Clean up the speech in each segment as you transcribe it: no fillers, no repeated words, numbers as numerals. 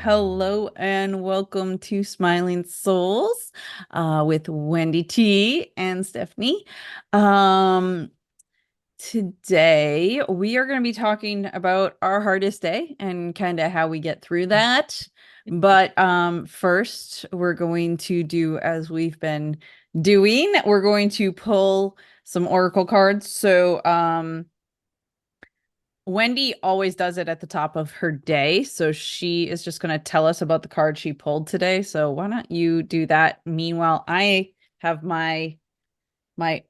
Hello and welcome to Smiling Souls with Wendy T and Stephanie. Um, Today we are going to be talking about our hardest day and kind of how we get through that. But first, we're going to do as we've been doing. We're going to pull some oracle cards. Wendy always does it at the top of her day, so she is just going to tell us about the card she pulled today. So why don't you do that? Meanwhile, I have my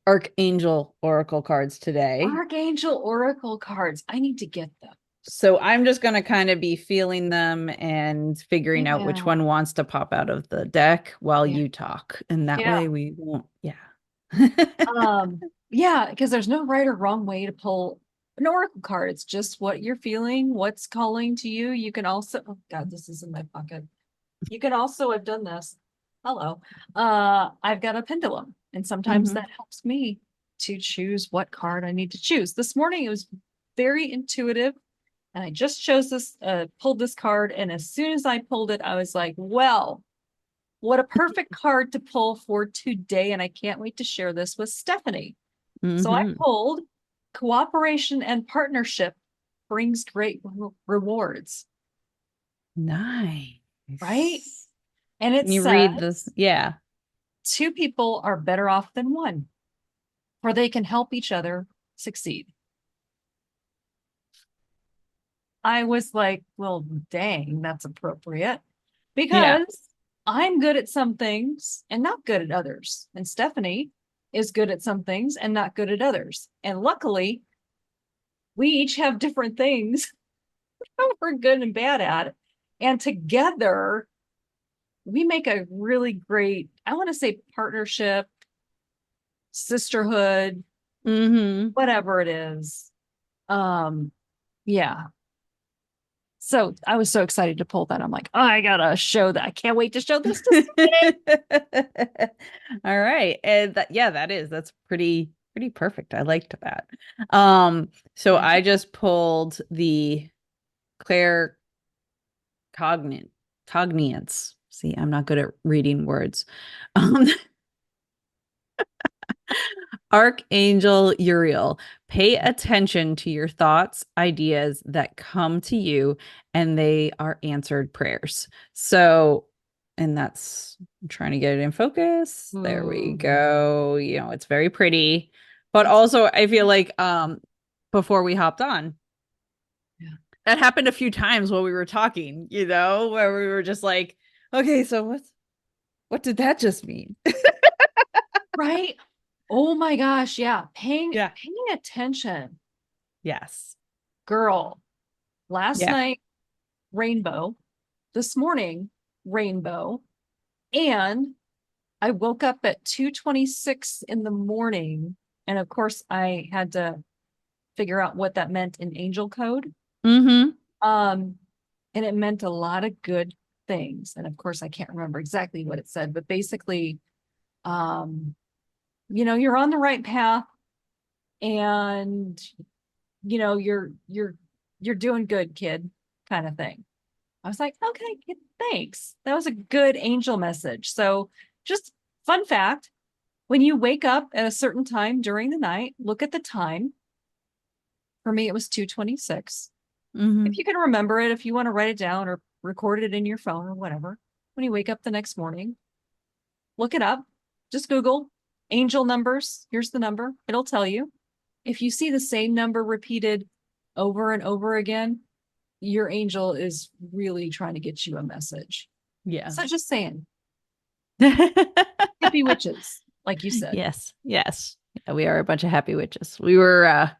Archangel Oracle cards today. Archangel Oracle cards. I need to get them. So I'm just going to kind of be feeling them and figuring out which Yeah. one wants to pop out of the deck while Yeah. you talk. And that Yeah. way we won't, yeah. Yeah, because there's no right or wrong way to pull an oracle card. It's just what you're feeling, what's calling to you. You can also, oh God, this is in my pocket. You can also, I've done this. Hello. I've got a pendulum, and sometimes Hmm. that helps me to choose what card I need to choose. This morning it was very intuitive. And I just chose this, pulled this card. And as soon as I pulled it, I was like, well, what a perfect card to pull for today. And I can't wait to share this with Stephanie. So I Hmm. pulled cooperation and partnership brings great rewards, right? Nice. And it Can you read this? says Yeah. two people are better off than one, for they can help each other succeed. I was like, well, dang, that's appropriate Yeah. because I'm good at some things and not good at others. And Stephanie is good at some things and not good at others. And luckily, we each have different things we're good and bad at. And together, we make a really great, I want to say partnership, sisterhood, Hmm. whatever it is. Um, yeah. So I was so excited to pull that. I'm like, oh, I gotta show that. I can't wait to show this to Stephanie. All right. And that's pretty perfect. I liked that. So Thank I you. just pulled the Claire cognate cogniance. See, I'm not good at reading words. Um, Archangel Uriel, pay attention to your thoughts, ideas that come to you, and they are answered prayers. So, and that's I'm trying to get it in focus. There we Mm, go. It's very pretty. But it's also I feel like before we hopped on, yeah. that happened a few times while we were talking, where we were just like, okay, so what did that just mean? Right. Oh my gosh, yeah. Yeah. Paying attention. Yes. Girl, last Yeah. night, rainbow. This morning, rainbow. And I woke up at 2:26 in the morning. And of course, I had to figure out what that meant in angel code. Mm-hmm. Um, and it meant a lot of good things. And of course, I can't remember exactly what it said, but basically, um, you're on the right path and you're doing good, kid, kind of thing. I was like, okay, thanks. That was a good angel message. So just fun fact, when you wake up at a certain time during the night, look at the time. For me, it was 2:26. If Mm-hmm. you can remember it, if you want to write it down or record it in your phone or whatever, when you wake up the next morning, look it up. Just Google angel numbers. Here's the number. It'll tell you. If you see the same number repeated over and over again, your angel is really trying to get you a message. Yeah. So just saying, happy witches, like you said. Yes. Yes. Yeah, we are a bunch of happy witches. We were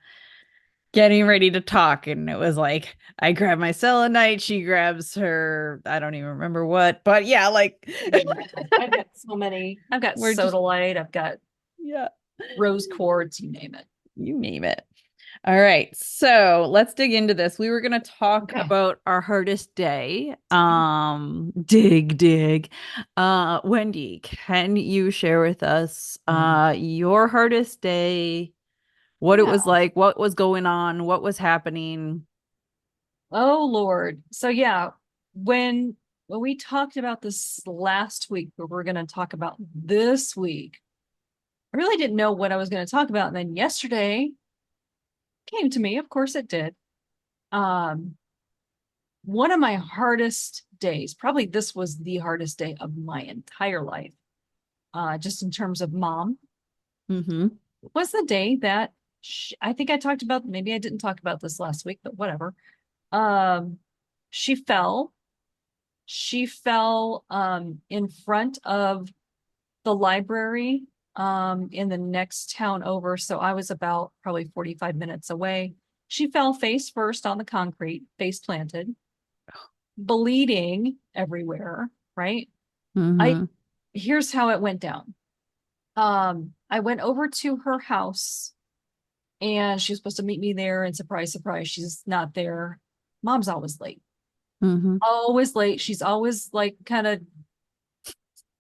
getting ready to talk, and it was like I grab my selenite, she grabs her, I don't even remember what, but yeah, like I've got so many. I've got we're just sodalite. I've got yeah, rose quartz, you name it. you name it. All right, so let's dig into this. We were going to talk Okay. about our hardest day. Dig. Wendy, can you share with us your hardest day, what it Yeah. was like, what was going on, what was happening? Oh Lord. So yeah, when Well, we talked about this last week, but we're going to talk about this week. I really didn't know what I was going to talk about. And then yesterday came to me. Of course it did. Um, one of my hardest days, probably this was the hardest day of my entire life, just in terms of mom, Mm-hmm. was the day that I think I talked about, maybe I didn't talk about this last week, but whatever. Um, she fell. She fell in front of the library in the next town over. So I was about probably 45 minutes away. She fell face first on the concrete, face planted, bleeding everywhere, right? I Mm-hmm. Here's how it went down. I went over to her house and she was supposed to meet me there, and surprise, surprise, she's not there. Mom's always late. Mm-hmm. Always late. She's always like kind of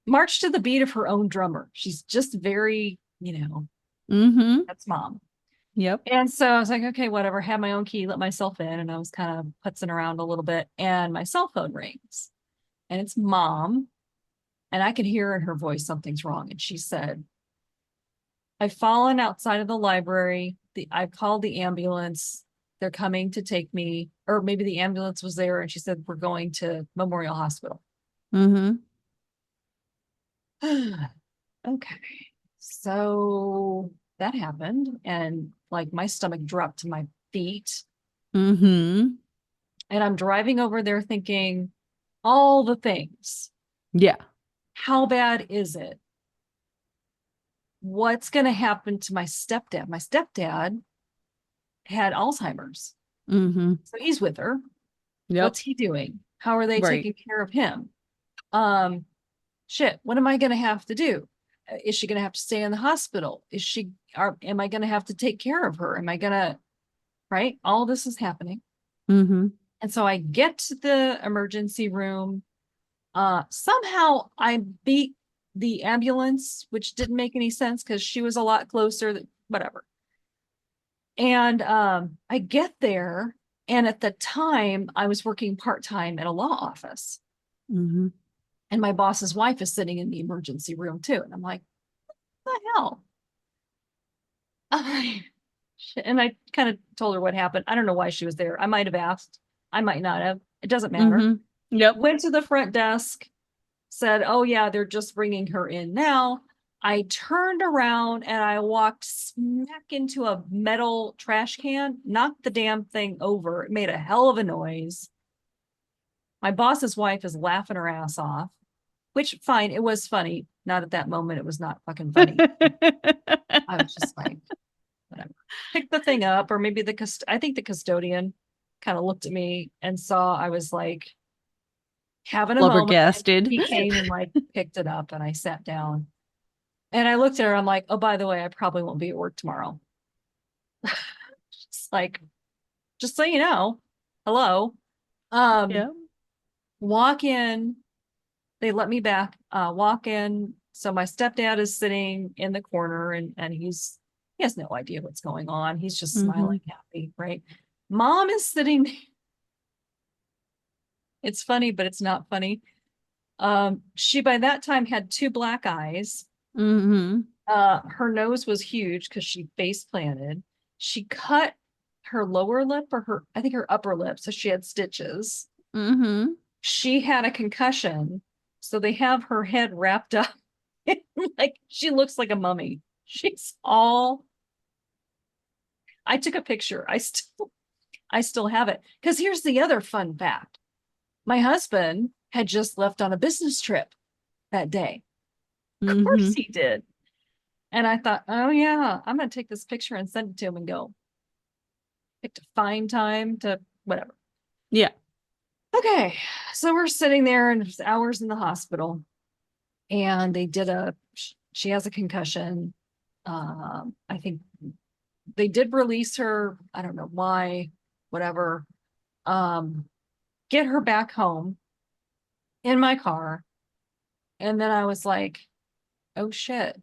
marched to the beat of her own drummer. She's just very, Mm-hmm. that's mom. Yep. And so I was like, okay, whatever, had my own key, let myself in. And I was kind of putzing around a little bit. And my cell phone rings and it's mom. And I could hear in her voice something's wrong. And she said, I've fallen outside of the library. I've called the ambulance. They're coming to take me. Or maybe the ambulance was there. And she said, we're going to Memorial Hospital. Mm-hmm. Okay. So that happened. And like my stomach dropped to my feet. Mm-hmm. And I'm driving over there thinking all the things. Yeah. How bad is it? What's going to happen to my stepdad? My stepdad had Alzheimer's. Mm-hmm. So he's with her. Yep. What's he doing? How are they Right. taking care of him? Um, Shit, what am I going to have to do? Is she going to have to stay in the hospital? Am I going to have to take care of her? Am I going to, right? All this is happening. Mm-hmm. And so I get to the emergency room. Somehow I beat the ambulance, which didn't make any sense because she was a lot closer, whatever. And I get there, and at the time I was working part-time at a law office. Mm-hmm. And my boss's wife is sitting in the emergency room too. And I'm like, what the hell? And I kind of told her what happened. I don't know why she was there. I might have asked. I might not have. It doesn't matter. Mm-hmm. Yep. Went to the front desk, said, oh, yeah, they're just bringing her in now. I turned around and I walked smack into a metal trash can, knocked the damn thing over. It made a hell of a noise. My boss's wife is laughing her ass off, which fine, it was funny. Not at that moment. It was not fucking funny. I was just like, whatever. Picked the thing up, or maybe I think the custodian kind of looked at me and saw I was like having a moment. And Flubbergasted. he came and like picked it up, and I sat down. And I looked at her, I'm like, oh, by the way, I probably won't be at work tomorrow. Just like, just so you know, hello. Um, Yeah. Walk in, they let me back, walk in. So my stepdad is sitting in the corner, and he has no idea what's going on. He's just Mm-hmm. smiling happy, right? Mom is sitting. It's funny, but it's not funny. She by that time had two black eyes. Mm-hmm. Her nose was huge because she face planted. She cut her lower lip, or I think her upper lip, so she had stitches. Mm-hmm. She had a concussion, so they have her head wrapped up. Like she looks like a mummy. She's all. I took a picture. I still have it, because here's the other fun fact. My husband had just left on a business trip that day. Of course Mm-hmm. he did. And I thought, oh yeah, I'm going to take this picture and send it to him and go, picked a fine time to whatever. Yeah. Okay. So we're sitting there and it's hours in the hospital, and she has a concussion. I think they did release her. I don't know why, whatever. Um, get her back home in my car. And then I was like, oh shit.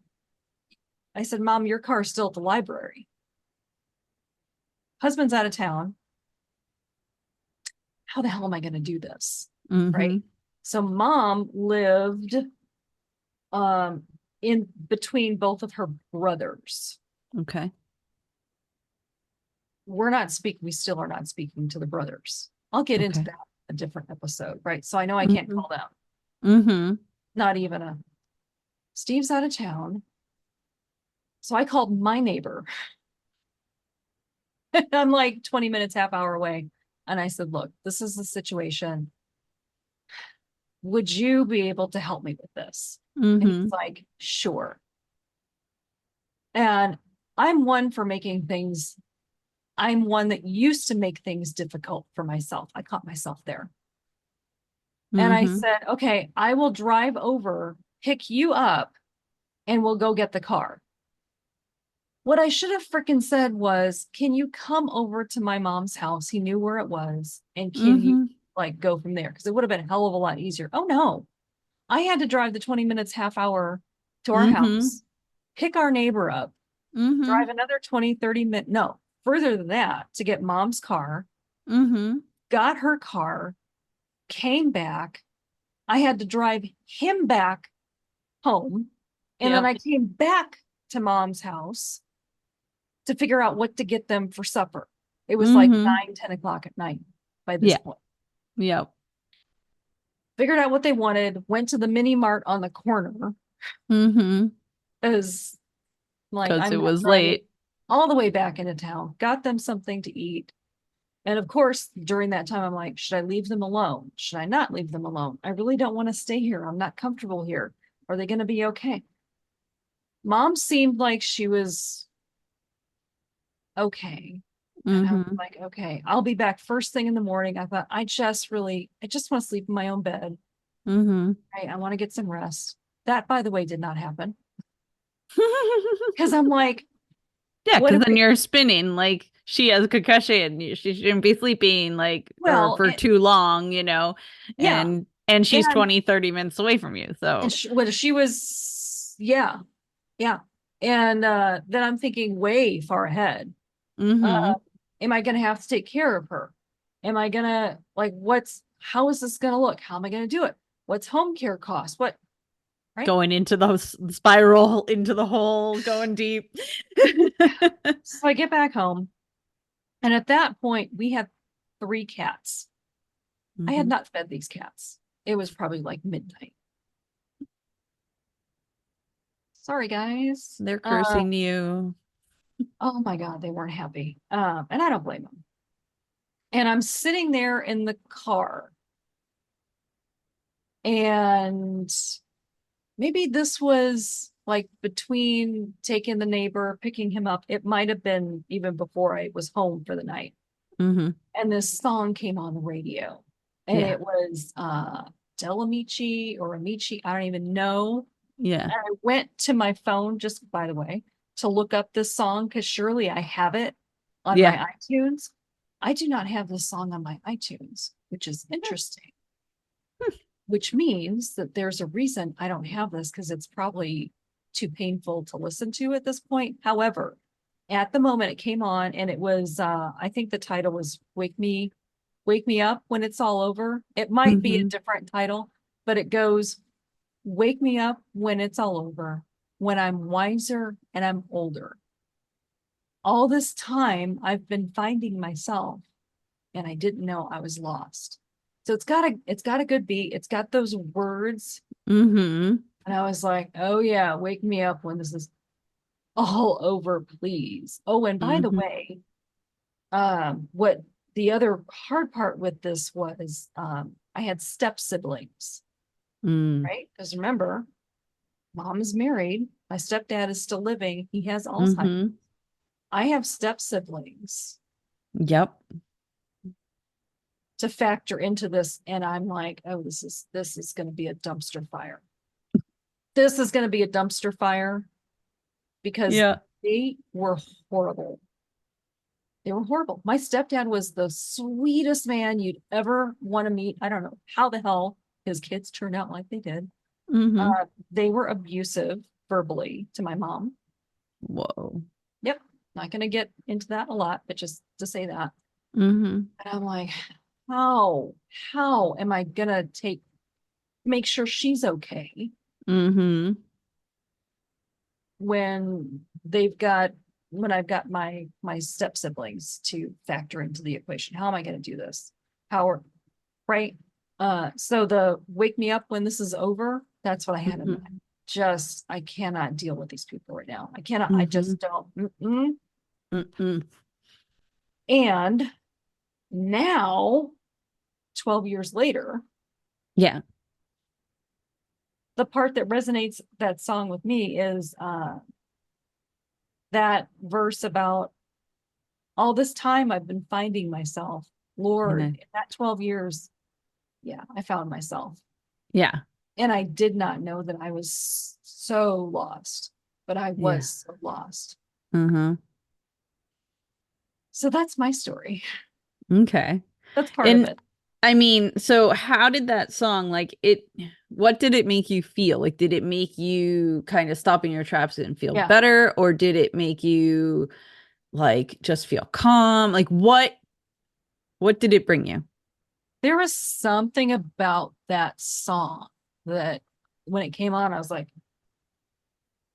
I said, Mom, your car's still at the library. Husband's out of town. How the hell am I going to do this? Mm-hmm. Right. So mom lived um in between both of her brothers. Okay. We still are not speaking to the brothers. I'll get into Okay. that a different episode, right? So I know I can't Mm-hmm. call them. Mm-hmm. Not even a Steve's out of town. So I called my neighbor. I'm like 20 minutes, half hour away. And I said, look, this is the situation. Would you be able to help me with this? And he's Mm-hmm. like, sure. And I'm one for making things, I'm one that used to make things difficult for myself. I caught myself there. And I Mm-hmm. said, okay, I will drive over, pick you up, and we'll go get the car. What I should have freaking said was, can you come over to my mom's house? He knew where it was. And can you Mm-hmm. like go from there? Because it would have been a hell of a lot easier. Oh no. I had to drive the 20 minutes, half hour to our Mm-hmm. house, pick our neighbor up, Mm-hmm. drive another 20, 30 minutes. No, further than that to get mom's car, Mm-hmm. got her car, came back. I had to drive him back home. And then Yep. I came back to mom's house to figure out what to get them for supper. It was like Mm-hmm. 9, 10 o'clock at night by this Yeah. point. Yep. Figured out what they wanted, went to the mini mart on the corner Mm-hmm. as like, Because I'm it not was driving late. all the way back into town, got them something to eat. And of course, during that time, I'm like, should I leave them alone? Should I not leave them alone? I really don't want to stay here. I'm not comfortable here. Are they going to be okay? Mom seemed like she was okay. And I was Mm-hmm. like, okay, I'll be back first thing in the morning. I thought, I just want to sleep in my own bed. Mm-hmm. Right? I want to get some rest. That, by the way, did not happen because I'm like, Yeah, what because if then we, you're spinning like she has a concussion. She shouldn't be sleeping like or well, for too long, yeah. and she's And, 20, 30 minutes away from you. and So, she was, yeah, yeah. And then I'm thinking way far ahead. Uh, mm-hmm. am I going to have to take care of her? Am I going to, like, how is this going to look? How am I going to do it? What's home care cost? What, right? Going into the spiral into the hole, going deep. So I get back home. And at that point, we had 3 cats. I had hmm not fed these cats. It was probably like midnight. Sorry, guys. They're cursing you. Oh my God, they weren't happy. And I don't blame them. And I'm sitting there in the car, and maybe this was like between taking the neighbor, picking him up. It might have been even before I was home for the night. hmm And this song came on the radio. And Yeah. it was Delamici or Amici, I don't even know. Yeah. And I went to my phone, just by the way, to look up this song because surely I have it on Yeah. my iTunes. I do not have this song on my iTunes, which is interesting, which means that there's a reason I don't have this because it's probably too painful to listen to at this point. However, at the moment it came on and it was I think the title was Wake Me Up When It's All Over. It might be a hmm different title, but it goes, wake me up when it's all over, when I'm wiser and I'm older. All this time I've been finding myself and I didn't know I was lost. So it's got a good beat. It's got those words. hmm And I was like, oh yeah, wake me up when this is all over, please. Oh, and by the hmm way, what the other hard part with this was I had step siblings, mm right? Because remember, mom is married, my stepdad is still living, he has Alzheimer's. hmm I have step siblings Yep. to factor into this, and I'm like, oh, this is going to be a dumpster fire. This is going to be a dumpster fire because Yeah. they were horrible. They were horrible. My stepdad was the sweetest man you'd ever want to meet. I don't know how the hell his kids turned out like they did. hmm They were abusive verbally to my mom. Whoa. Yep. Not going to get into that a lot, but just to say that. hmm And I'm like, how am I going to take make sure she's okay Mm-hmm. when they've got when I've got my step siblings to factor into the equation. How am I going to do this? How are right? So the wake me up when this is over, that's what I had in Mm-hmm. mind. Just I cannot deal with these people right now. I cannot, I Mm-hmm. just don't. Mm-mm. Mm-mm. And now, 12 years later, Yeah. the part that resonates that song with me is that verse about all this time I've been finding myself. And Lord, then, in that 12 years, yeah, I found myself. yeah. And I did not know that I was so lost, but I Yeah. was so lost. Mm-hmm. So that's my story. Okay. That's part of And it. I mean, so how did that song, like it, what did it make you feel? Like, did it make you kind of stop in your tracks and feel Yeah. better? Or did it make you like just feel calm? Like what did it bring you? There was something about that song that when it came on, I was like,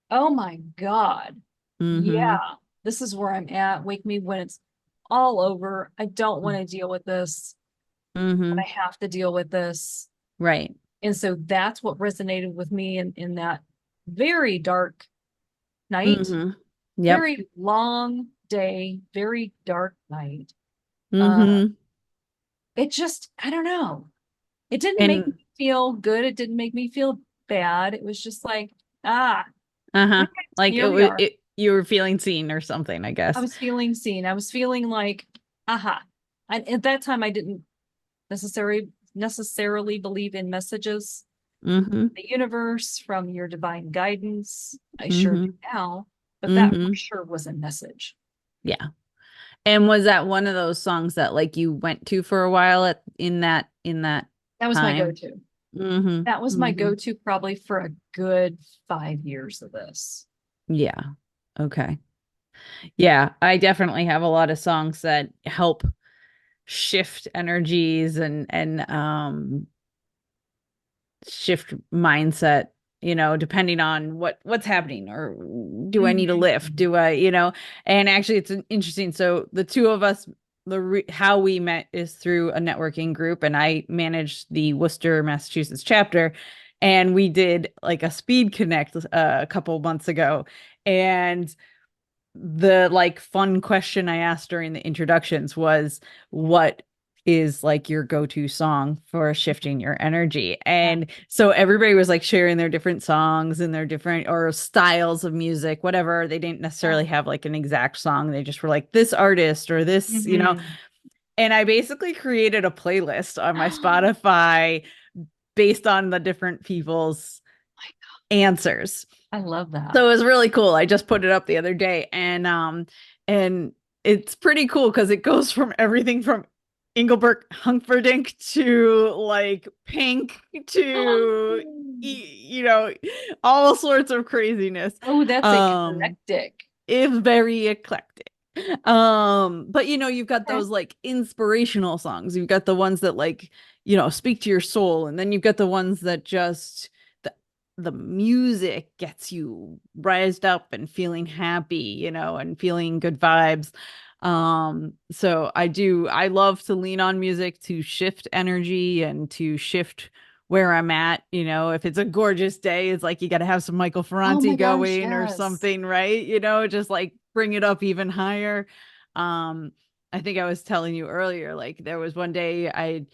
oh my God. Mm-hmm. Yeah, this is where I'm at. Wake me when it's all over. I don't want to deal with this, but Mm-hmm. I have to deal with this. Right. And so that's what resonated with me in that very dark night, Mm-hmm. Yep. very long day, very dark night. Uh, Mm-hmm. it just, I don't know. It didn't make And me feel good. It didn't make me feel bad. It was just like, ah, uh-huh. okay, Like here we are. you were feeling seen or something, I I guess. was feeling seen. I was feeling like, aha. And at that time, I didn't necessarily believe in messages, Mm-hmm. the universe, from your divine guidance. I sure do Mm-hmm. now, but that for Mm-hmm. sure was a message. Yeah. And was that one of those songs that like you went to for a while at in that That was my time? go-to. Mm-hmm. That was my Mm-hmm. go-to probably for a good 5 years of this. Yeah. Okay. Yeah, I definitely have a lot of songs that help shift energies and shift mindset, depending on what's happening or do I need a lift? Mhm. Do I, and actually it's an interesting. So the two of us, how we met is through a networking group and I managed the Worcester, Massachusetts chapter. And we did like a speed connect a couple months ago. And the like fun question I asked during the introductions was what is like your go-to song for shifting your energy? Yeah. And so everybody was like sharing their different songs and their different or styles of music, whatever. They didn't Yeah. necessarily have like an exact song. They just were like this artist or this. Mhm. And I basically created a playlist on my Spotify based on the different people's answers. I love that. So it was really cool. I just put it up the other day and it's pretty cool because it goes from everything from Engelbert Humperdinck to like Pink to all sorts of craziness. Oh, that's Um eclectic. it's very eclectic. But you've got Okay. those like inspirational songs. You've got the ones that like, speak to your soul, and then you've got the ones that just the music gets you rised up and feeling happy, and feeling good vibes. So I love to lean on music to shift energy and to shift where I'm at. If it's a gorgeous day, it's like you got to have some Michael Oh Ferranti my gosh, going or yes. something, right? Just like bring it up even higher. Um, I think I was telling you earlier, like there was one day I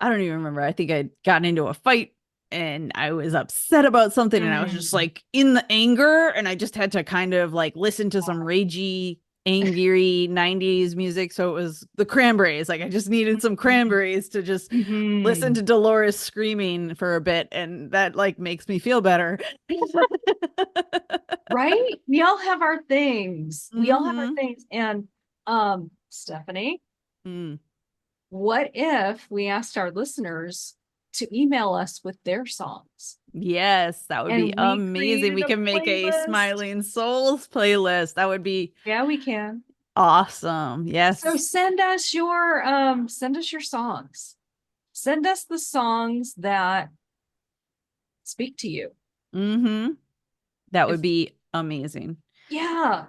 don't even remember. I think I'd gotten into a fight and I was upset about something and I was just Mm. like in the anger and I just had to kind of like listen to some ragey, angry 90s music. So it was the Cranberries. Like I just needed some Cranberries to just listen Mhm. to Dolores screaming for a bit and that like makes me feel better. Right? We all have our things. We all have our Mm-hmm. things. And Stephanie, Mm. what if we asked our listeners to email us with their songs Yes, that would be and we amazing. created We a can make a playlist? Smiling Souls playlist. That would be Yeah, we can. awesome. So Yes. send us your songs. Send us the songs that speak to you. Mm-hmm. That would If be amazing. Yeah,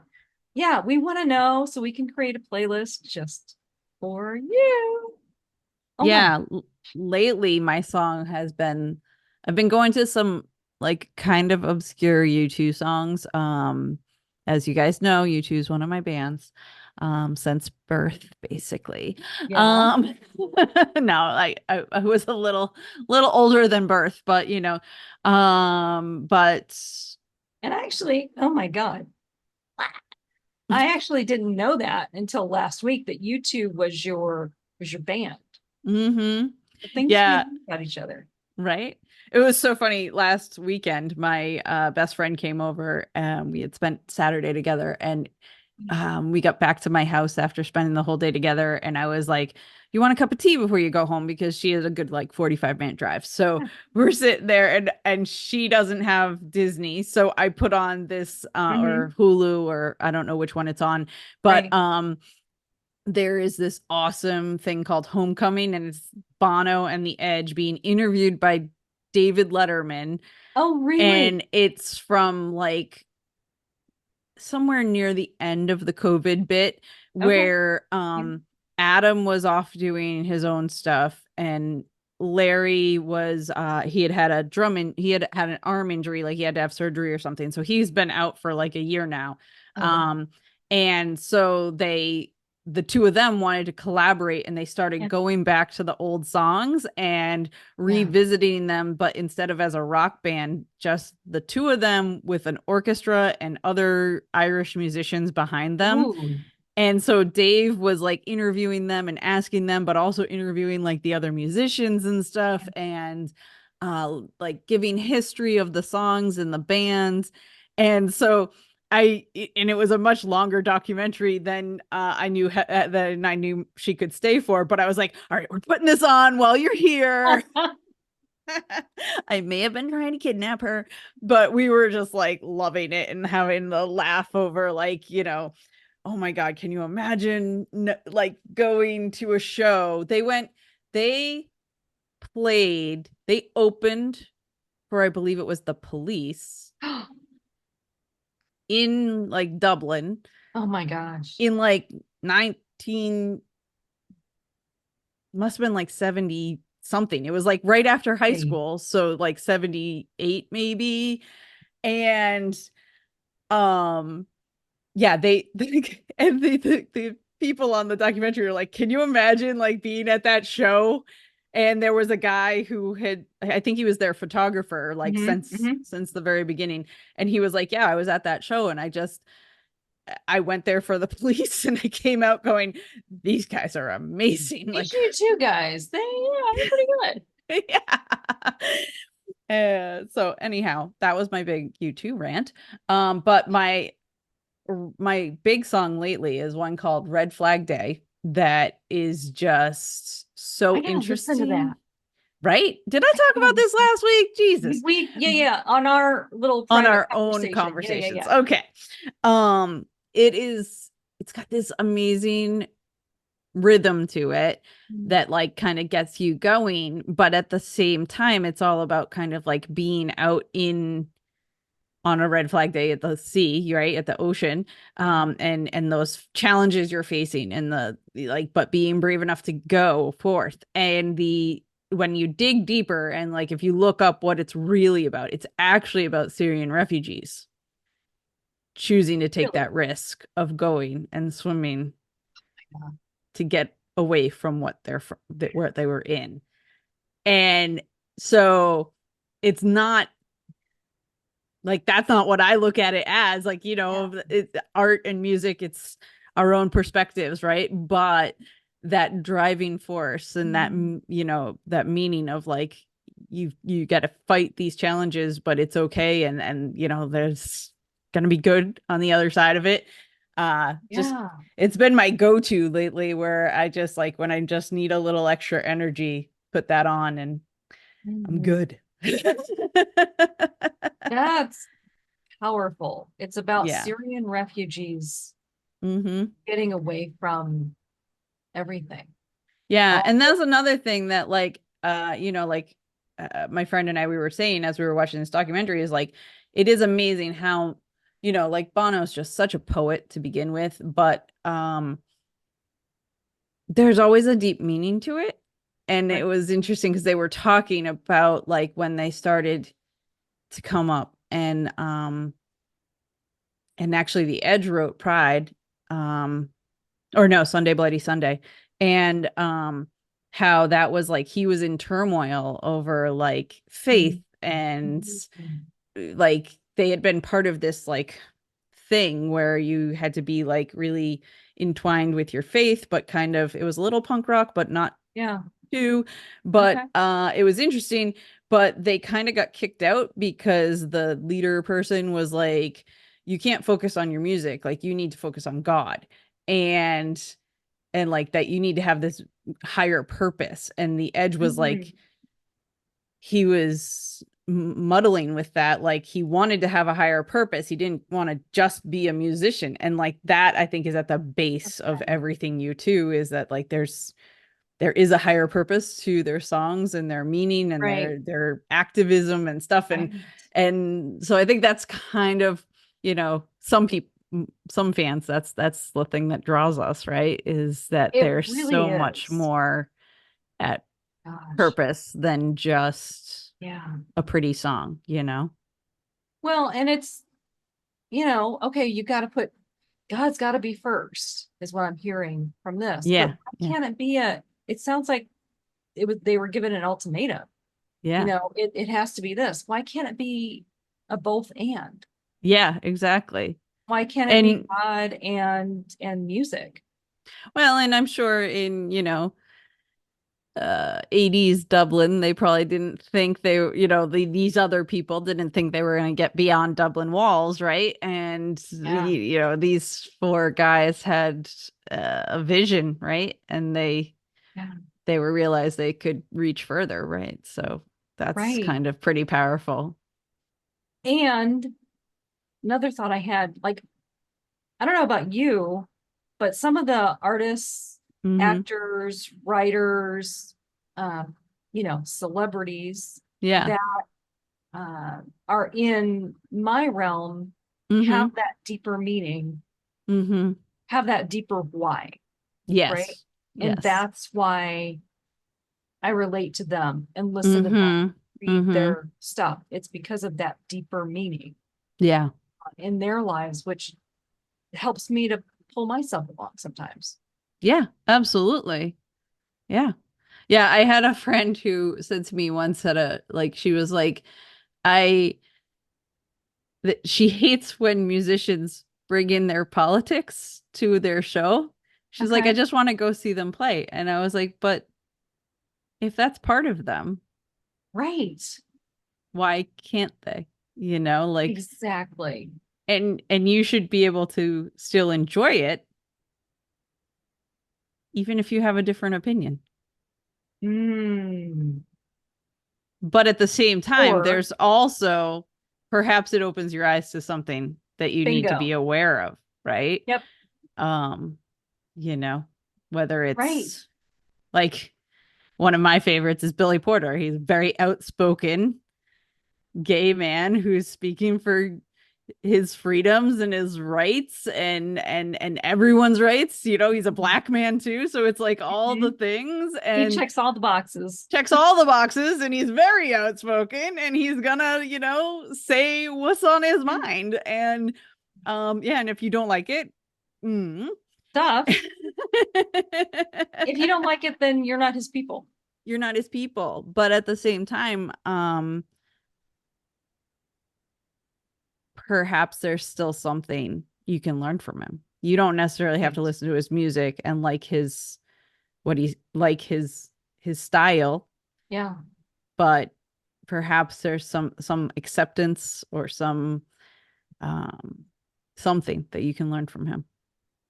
yeah, we want to know so we can create a playlist just for you. Oh my, Yeah, lately my song has been I've been going to some like kind of obscure U2 songs. As you guys know, U2 is one of my bands since birth basically. yeah. Um no, I was a little older than birth, but but And actually, oh my God, I actually didn't know that until last week that you two was your band. hmm The things we Yeah, learned about each other. right? It was so funny. Last weekend, my best friend came over and we had spent Saturday together and we got back to my house after spending the whole day together and I was like, you want a cup of tea before you go home? Because she has a good like 45-minute drive. So we're sitting there and she doesn't have Disney. So I put on this Mm-hmm. or Hulu or I don't know which one it's on, but Right. there is this awesome thing called Homecoming, and it's Bono and the Edge being interviewed by David Letterman. Oh, really? And it's from like somewhere near the end of the COVID bit Okay. where Yeah. Adam was off doing his own stuff and Larry was he had had a he had had an arm injury, like he had to have surgery or something. So he's been out for like a year now. Oh, wow. Um and so the two of them wanted to collaborate and they started Yeah. going back to the old songs and Yeah. revisiting them, but instead of as a rock band, just the two of them with an orchestra and other Irish musicians behind them. Ooh. And so Dave was like interviewing them and asking them, but also interviewing like the other musicians and stuff and like giving history of the songs and the bands. And so and it was a much longer documentary than than I knew she could stay for, but I was like, all right, we're putting this on while you're here. I may have been trying to kidnap her, but we were just like loving it and having the laugh over like, oh my God, can you imagine like going to a show? They they opened for, I believe it was the Police in like Dublin Oh my gosh. in like 19, must have been like 70 something. It was like right after high Hey. school. So like 78 maybe. And um yeah, and the people on the documentary are like, can you imagine like being at that show? And there was a guy who had, I think he was their photographer like Mm-hmm. since Mm-hmm. the very beginning. And he was like, yeah, I was at that show and I went there for the Police and I came out going, these guys are amazing. You Like, should too, guys. They're pretty good. yeah. So anyhow, that was my big U2 rant. But my big song lately is one called Red Flag Day that is just I so gotta listen to that. interesting. Right? Did I I talk gotta about this listen. last week? Jesus. Yeah, yeah, on our little On private our own conversation. Yeah, yeah, conversations. yeah. Okay. Um it is it's got this amazing rhythm to it Mm. that like kind of gets you going, but at the same time it's all about kind of like being out in on a red flag day at the sea, right, at the ocean, Yeah. and those challenges you're facing and like, but being brave enough to go forth. And the when you dig deeper and like if you look up what it's really about, it's actually about Syrian refugees choosing to take Really. that risk of going and swimming Yeah. to get away from where they were in. And so it's not like that's not what I look at it as. Like, Yeah. it's art and music, it's our own perspectives, right? But that driving force and that Mm. that meaning of like you got to fight these challenges, but it's okay, and there's gonna be good on the other side of it. Just Yeah. it's been my go-to lately where I just like when I just need a little extra energy, put that on and I'm Mhm. good. That's powerful. It's about Yeah. Syrian refugees hmm getting away from everything. Yeah, All and that's another thing that like like my friend and I, we were saying as we were watching this documentary, is like, it is amazing how, like Bono's just such a poet to begin with, but there's always a deep meaning to it. And it Right. was interesting because they were talking about like when they started to come up, and actually the Edge wrote Pride, um or no, Sunday Bloody Sunday, and how that was like he was in turmoil over like faith, and Mhm. like they had been part of this like thing where you had to be like really entwined with your faith, but kind of it was a little punk rock but not Yeah. too. Okay. But it was interesting, but they kind of got kicked out because the leader person was like, you can't focus on your music, like you need to focus on God, and like that you need to have this higher purpose. And the Edge was like, Mhm. he was muddling with that, like he wanted to have a higher purpose, he didn't want to just be a musician. And like that, I think, is at the base of Okay. everything you too, is that like there is a higher purpose to their songs and their meaning and Right. their activism and stuff. Right. And so I think that's kind of, some people, some fans, that's the thing that draws us, right, is that It there's really so much is. more at Gosh. purpose than just Yeah. a pretty song. Well, and it's, okay, you got to put God's got to be first, is what I'm hearing from this. But Yeah, why yeah, can't it be it sounds like they were given an ultimatum. yeah, It has to be this. Why can't it be a both and? yeah, exactly. Why can't it be And God and music? well, and I'm sure in 80s Dublin, they probably didn't think these other people didn't think they were going to get beyond Dublin walls, right? And Yeah. these four guys had a vision, right? And Yeah. they were realized they could reach further, right? So that's Right. kind of pretty powerful. And another thought I had, like, I don't know about you, but some of the artists, Hmm. actors, writers, um, celebrities Yeah. that are in my realm have Hmm. that deeper meaning, Hmm. have that deeper why, right? Yes. And Yes. that's why I relate to them and listen to them, Hmm. read Hmm. their stuff. It's because of that deeper meaning Yeah. in their lives, which helps me to pull myself along sometimes. Yeah, absolutely. Yeah. Yeah, I had a friend who said to me once at a like she was like, I that she hates when musicians bring in their politics to their show. She's like, I Okay. just want to go see them play. And I was like, but if that's part of them, Right. why can't they? Like, Exactly. and you should be able to still enjoy it even if you have a different opinion. Mm. But at the same time, Or there's also perhaps it opens your eyes to something that you need to be bingo. aware of, right? Yep. Um, you know, whether Right. it's like one of my favorites is Billy Porter. He's a very outspoken gay man who's speaking for his freedoms and his rights and everyone's rights. He's a black man too, so it's like all the Mhm. things, He and checks all the boxes. checks all the boxes, and he's very outspoken, and he's gonna say what's on his mind. And yeah, and if you don't like it, mm, Stuff. If you don't like it, then you're not his people. you're not his people. But at the same time, perhaps there's still something you can learn from him. You don't necessarily have to Right. listen to his music and like his style, Yeah. but perhaps there's some acceptance or um something that you can learn from him.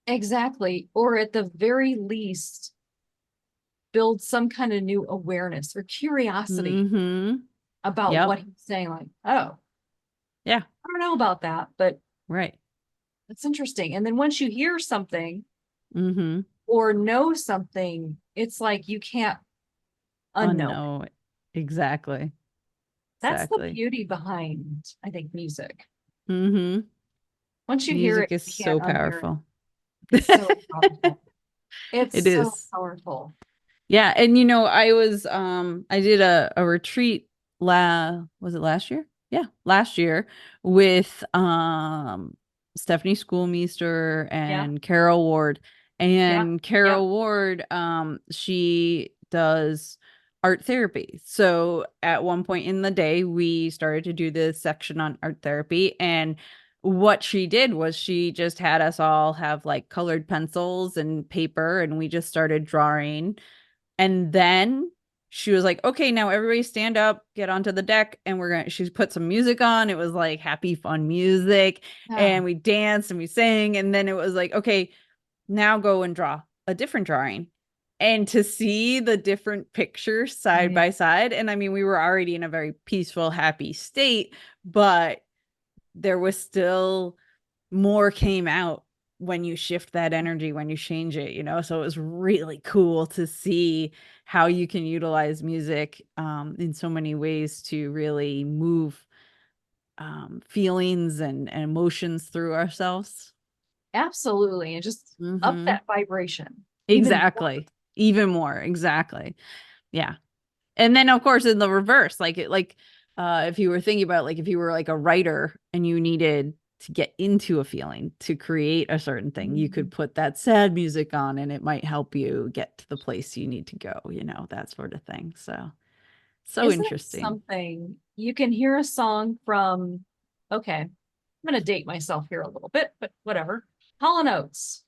Exactly. Or at the very least, build some kind of new awareness or curiosity Mm-hmm. about Yep. what he's saying. Like, oh, Yeah. I don't know about that, but Right. that's interesting. And then once you hear something Mm-hmm. or know something, it's like you can't unknow it. Unknown. Exactly. That's the Exactly. beauty behind, I think, music. Mm-hmm. Once you hear Music it, is you so can't unhear it. powerful. It's so powerful. It's It so is. powerful. Yeah, and I did a retreat was it last year? Yeah, last year with Stephanie Schoolmeister Yeah, and Carol Ward. yeah, And yep, Carol Ward, she does art therapy. So at one point in the day, we started to do this section on art therapy, and what she did was she just had us all have like colored pencils and paper, and we just started drawing, and then she was like, okay, now everybody stand up, get onto the deck, and she put some music on. It was like happy, fun music. yeah, And we danced and we sang. And then it was like, okay, now go and draw a different drawing. And to see the different pictures side yeah. by side. And I mean, we were already in a very peaceful, happy state, but there was still more came out when you shift that energy, when you change it, you know? So it was really cool to see how you can utilize music in so many ways to really move feelings and emotions through ourselves. Absolutely. And just up Hmm. that vibration even more. Exactly. Even more. Exactly. Yeah. And then of course in the reverse, if you were thinking about, like, if you were like a writer and you needed to get into a feeling to create a certain thing, you could Mhm. put that sad music on and it might help you get to the place you need to go, that sort of thing. So, so Isn't it interesting. something you can hear a song from? Okay, I'm going to date myself here a little bit, but whatever. Hall and Oates,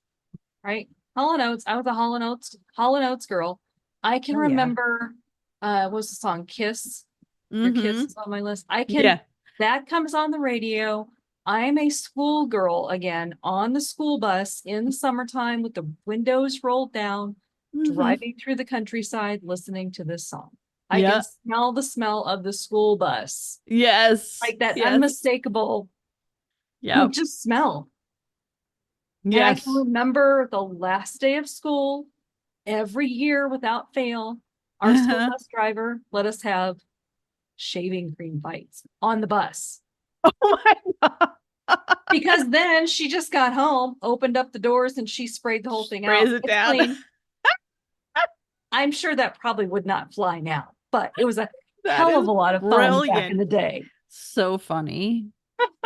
right? Hall and Oates. I was a Hall and Oates girl. I can Oh yeah. remember, what was the song? Kiss. Your Kiss Mm-hmm. is on my list. I can, Yeah. that comes on the radio. I'm a schoolgirl again on the school bus in the summertime with the windows rolled down, Mm-hmm. driving through the countryside, listening to this song. I can Yeah. smell the smell of the school bus, Yes. like that Yes. unmistakable Yep. just smell. And I can Yes. remember the last day of school every year without fail. Our school Uh-huh. bus driver let us have shaving cream bites on the bus. Oh my God. Because then she just got home, opened up the doors, and she sprayed the whole thing Sprays out. it It's down. clean. I'm sure that probably would not fly now, but it was a That hell of is a lot of fun back in brilliant. the day. So funny.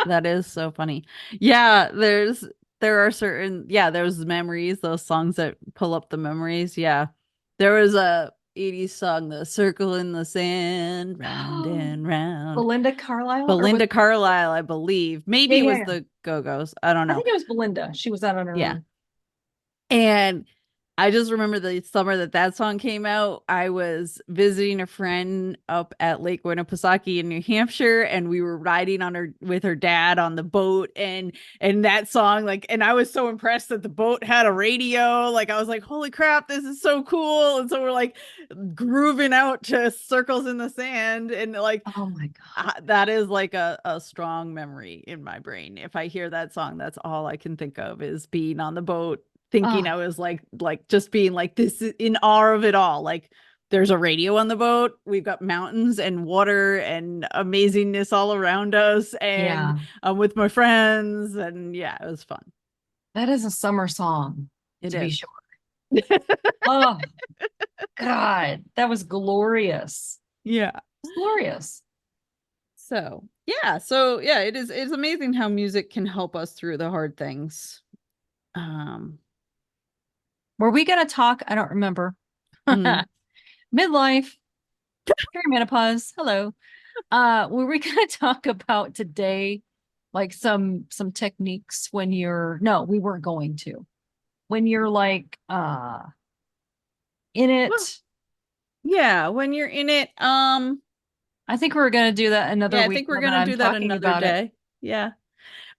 That is so funny. Yeah, there are certain, yeah, there's memories, those songs that pull up the memories. Yeah. There was a 80s song, The Circle in the Sand, round and round. Belinda Carlisle, or was Belinda Carlisle, I believe. yeah, Maybe it yeah, was yeah. the Go-Go's. I don't I know. think it was Belinda. She was out on her Yeah. own. And I just remember the summer that song came out. I was visiting a friend up at Lake Winnipesaukee in New Hampshire, and we were riding on her with her dad on the boat, and that song, like, and I was so impressed that the boat had a radio. Like, I was like, holy crap, this is so cool. And so we're like grooving out to Circles in the Sand, and like Oh my God. that is like a strong memory in my brain. If I hear that song, that's all I can think of is being on the boat, thinking Oh, I was like just being like this is in awe of it all. Like there's a radio on the boat. We've got mountains and water and amazingness all around us, and yeah. I'm with my friends, and yeah, it was fun. That is a summer song, It to be is. sure. Oh God, that was glorious. Yeah. It's glorious. So yeah, it's amazing how music can help us through the hard things. Um, Were we gonna talk? I don't remember. mm. Midlife, perimenopause. Hello. Were we gonna talk about today, like some techniques when you're no, we weren't going to. When you're like in Well, it. yeah, when you're in it, I think we were gonna do that another yeah, I week think we're now that gonna I'm do that talking another about it. day. Yeah,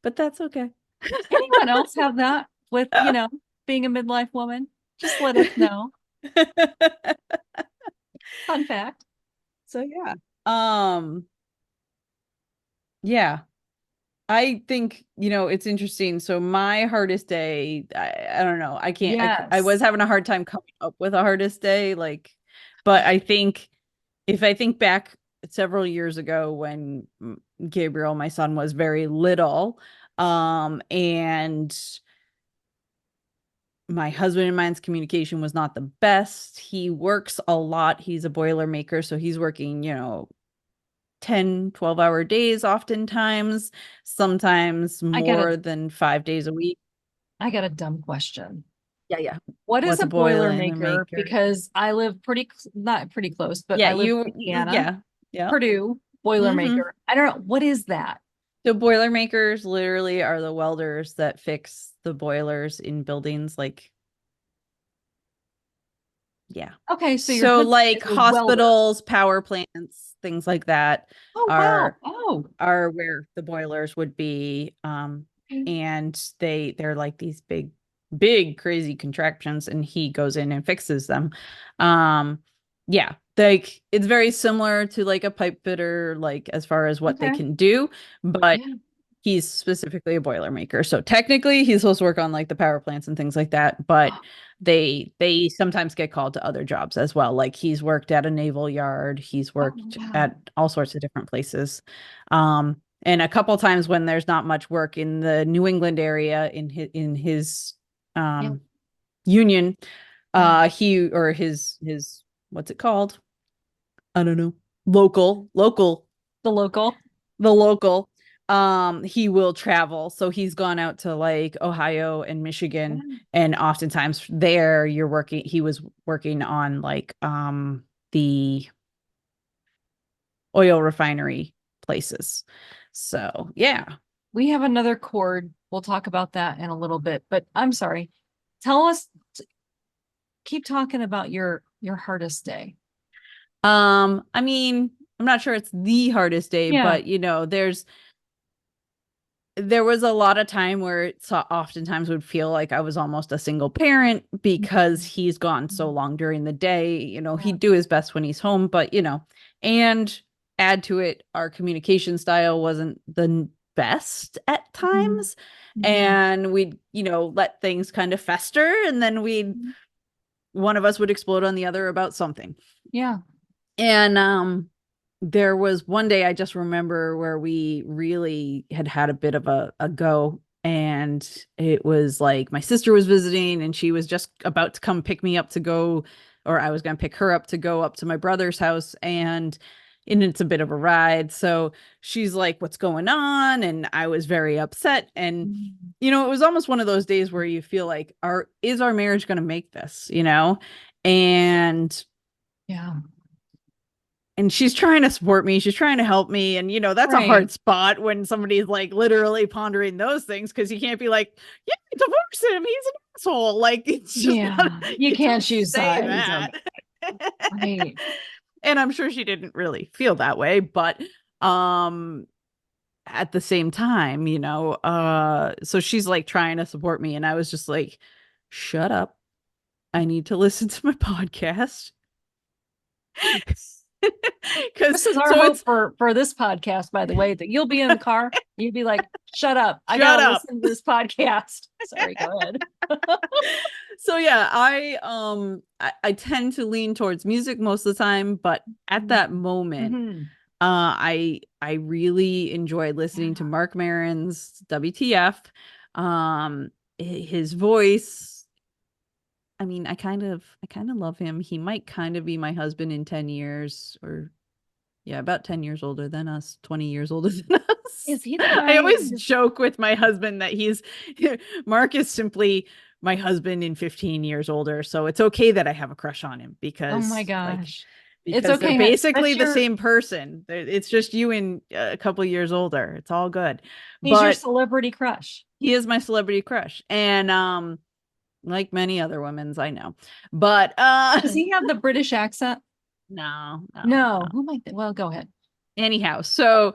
but that's okay. Anyone else have that with, being a midlife woman? Just let us know. Fun fact. So yeah. Um, yeah, I think, it's interesting. So my hardest day, I don't know. I was Yes. having a hard time coming up with a hardest day, like, but I think if I think back several years ago when Gabriel, my son, was very little, and my husband and mine's communication was not the best. He works a lot. He's a boiler maker, so he's working, 10, 12-hour days oftentimes, sometimes I got a more than 5 days a week. I got a dumb question. Yeah, yeah. What is What's a a boiler boiler maker? maker? Because I live not pretty close, but Yeah, I live in Indiana, yeah, yeah. Purdue, Mm-hmm. Boilermaker. I don't know. What is that? So boiler makers literally are the welders that fix the boilers in buildings. Like, yeah. Okay, so your So husband like is a welder. hospitals, power plants, things like that Oh, wow. are Oh, are where the boilers would be. okay. And they're like these big crazy contraptions, and he goes in and fixes them. Um, yeah, like it's very similar to like a pipe fitter, like as far as what they Okay. can do, but Yeah. he's specifically a boiler maker. So technically he's supposed to work on like the power plants and things like that, but they sometimes get called to other jobs as well. Like he's worked at a naval yard, he's Oh, worked wow. at all sorts of different places. And a couple times when there's not much work in the New England area in his Yeah. um union, Yeah. he or his what's it called? I don't know. Local The local. the local, he will travel, so he's gone out to like Ohio and Yeah. Michigan, and oftentimes there he was working on like the oil refinery places. So yeah. We have another chord. We'll talk about that in a little bit, but I'm sorry. Tell us, keep talking about your hardest day. I mean, I'm not sure it's the hardest day, Yeah. but there was a lot of time where it oftentimes would feel like I was almost a single parent because he's gone so long during the day. Yeah. He'd do his best when he's home, but and add to it, our communication style wasn't the best at Mhm. times. Mhm. And we'd, let things kind of fester, and then one of us would explode on the other about something. Yeah. And there was one day I just remember where we really had a bit of a go. And it was like my sister was visiting, and she was just about to come pick me up to go, or I was going to pick her up to go up to my brother's house. And it's a bit of a ride. So she's like, "What's going on?" And I was very upset. And, Mhm. it was almost one of those days where you feel like, is our marriage going to make this? And Yeah. she's trying to support me. She's trying to help me. And, that's a Right. hard spot when somebody's like literally pondering those things, because you can't be like, yeah, divorce him. He's an asshole. Like, it's just not, Yeah. You you can't don't choose say sides. that. Okay. Right. And I'm sure she didn't really feel that way. But um, at the same time, so she's like trying to support me. And I was just like, shut up. I need to listen to my podcast. Because This is our so hope it's for this podcast, by the way, that you'll be in the car, you'd be like, shut up. I shut gotta up. listen to this podcast. Sorry, go ahead. So yeah, I tend to lean towards music most of the time, but at that moment, Mm-hmm. I really enjoyed listening to Yeah. Mark Maron's WTF. His voice, I mean, I kind of love him. He might kind of be my husband in 10 years, or yeah, about 10 years older than us, 20 years older than us. Is he the I guy always just joke with my husband that Mark is simply my husband in 15 years older. So it's okay that I have a crush on him, oh my because gosh. It's because they're okay, honey. basically That's the your same person. It's just you and a couple years older. It's all good. he's your But celebrity crush. he is my celebrity crush. And like many other women's I know. But Does he have the British accent? no, no, No. no. Who might well go ahead. Anyhow, so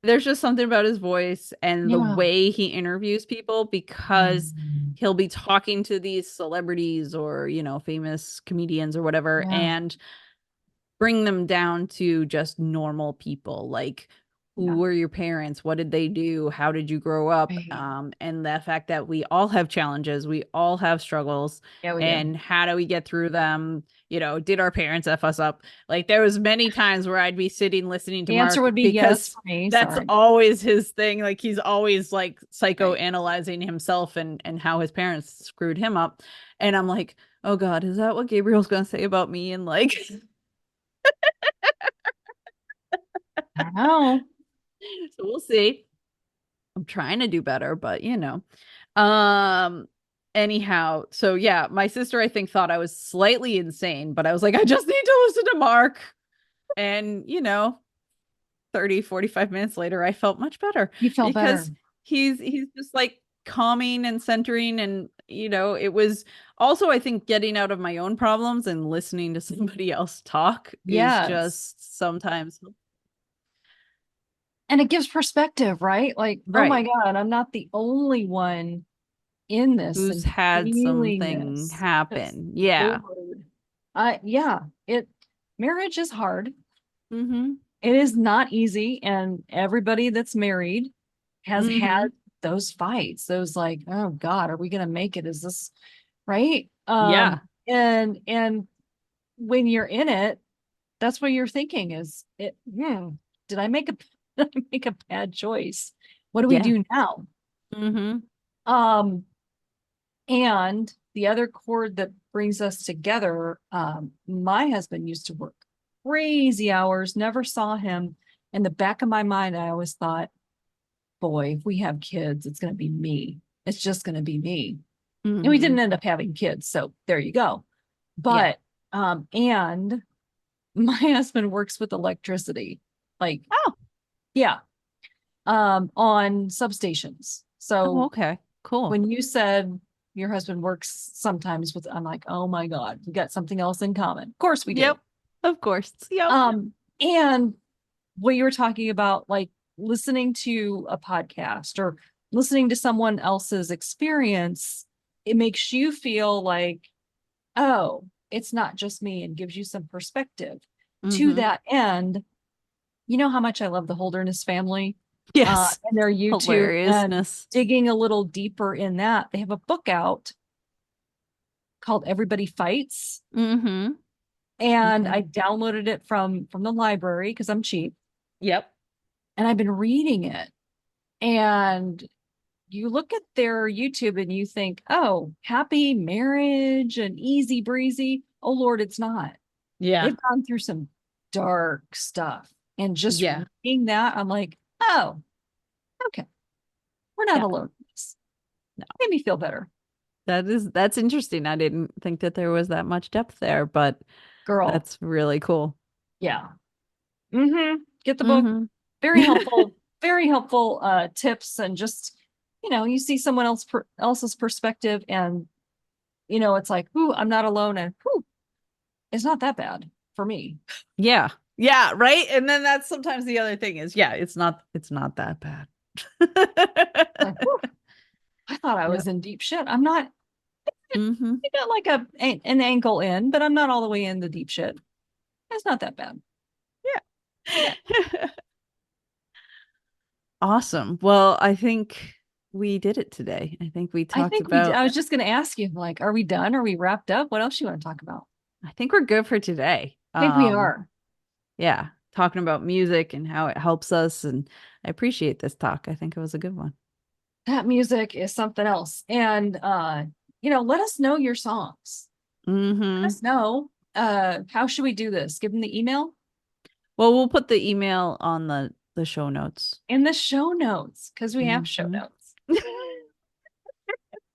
there's just something about his voice and the Yeah. way he interviews people, because Mm. he'll be talking to these celebrities or, famous comedians or whatever, Yeah. and bring them down to just normal people. Like, who Yeah. were your parents? What did they do? How did you grow up? Right. And the fact that we all have challenges, we all have struggles, Yeah, we do. and how do we get through them? Did our parents F us up? Like there was many times where I'd be sitting listening to The answer Mark would be yes because for me. that's Sorry. always his thing. Like he's always like Right. psychoanalyzing himself and how his parents screwed him up. And I'm like, oh God, is that what Gabriel's gonna say about me? And like I don't know. so we'll see. I'm trying to do better, but Um, anyhow, so yeah, my sister I think thought I was slightly insane, but I was like, I just need to listen to Mark. And 30, 45 minutes later, I felt much better You felt better. because he's just like calming and centering, and it was also I think getting out of my own problems and listening to somebody else talk is Yes. just sometimes And it gives perspective, right? Like, oh my right. God, I'm not the only one in this Who's and had feeling something this. It's happen. so Yeah. hard. Yeah, marriage is hard. Mm-hmm. It is not easy, and everybody that's married has had Mm-hmm. those fights, those like, oh God, are we gonna make it? Is this right? Yeah. And when you're in it, that's what you're thinking is did I make a did I make a bad choice? What do we Yeah. do now? Mm-hmm. Um, and the other chord that brings us together, my husband used to work crazy hours, never saw him. In the back of my mind, I always thought, boy, if we have kids, it's going to be me. It's just going to be me. And we Mm-hmm. didn't end up having kids. So there you go. Yeah. But, and my husband works with electricity, like, Oh. yeah, on substations. Oh, So okay. Cool. when you said your husband works sometimes with, I'm like, oh my God, we got something else in common. Of course we do. Yep. Of course. Yep. And what you were talking about, like listening to a podcast or listening to someone else's experience, it makes you feel like, oh, it's not just me and gives you some perspective. To Mm-hmm. that end, you know how much I love the Holderness family Yes. and their YouTube and Hilariousness. digging a little deeper in that. They have a book out called Everybody Fights. Mm-hmm. And Okay. I downloaded it from the library because I'm cheap. Yep. And I've been reading it. And you look at their YouTube and you think, oh, happy marriage and easy breezy. Oh Lord, it's not. Yeah. They've gone through some dark stuff. And just Yeah. reading that, I'm like, oh, okay, we're not Yeah. alone in this. No. Made me feel better. That's interesting. I didn't think that there was that much depth there, but Girl. that's really cool. Yeah. Mm-hmm. Get the book. Mm-hmm. Very helpful tips and just, you see someone else's perspective and it's like, ooh, I'm not alone and ooh, it's not that bad for me. Yeah. Yeah, right? And then that's sometimes the other thing is, yeah, it's not that bad. Like, whew, I thought I was Yep. in deep shit. I'm not. Mm-hmm. I got like an ankle in, but I'm not all the way in the deep shit. It's not that bad. Yeah. Yeah. Awesome. Well, I think we did it today. I think we I talked think we did. about, I was just going to ask you, like, are we done? Are we wrapped up? What else you want to talk about? I think we're good for today. I think we are. Yeah, talking about music and how it helps us. And I appreciate this talk. I think it was a good one. That music is something else. And let us know your songs. Let Mm-hmm. us know. How should we do this? Give them the email Well, we'll put the email on the show notes. in the show notes because we have show Mm-hmm. notes.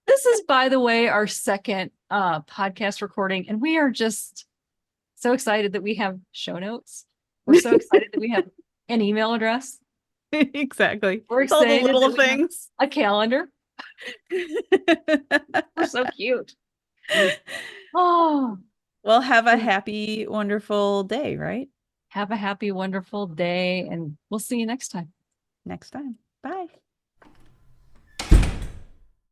This is, by the way, our second podcast recording, and we are just so excited that we have show notes. We're so excited that we have an email address. Exactly. We're All the excited little that we have things. a calendar. We're so cute. Oh, Well, have a happy, wonderful day, right? have a happy, wonderful day, and we'll see you next time. Next time.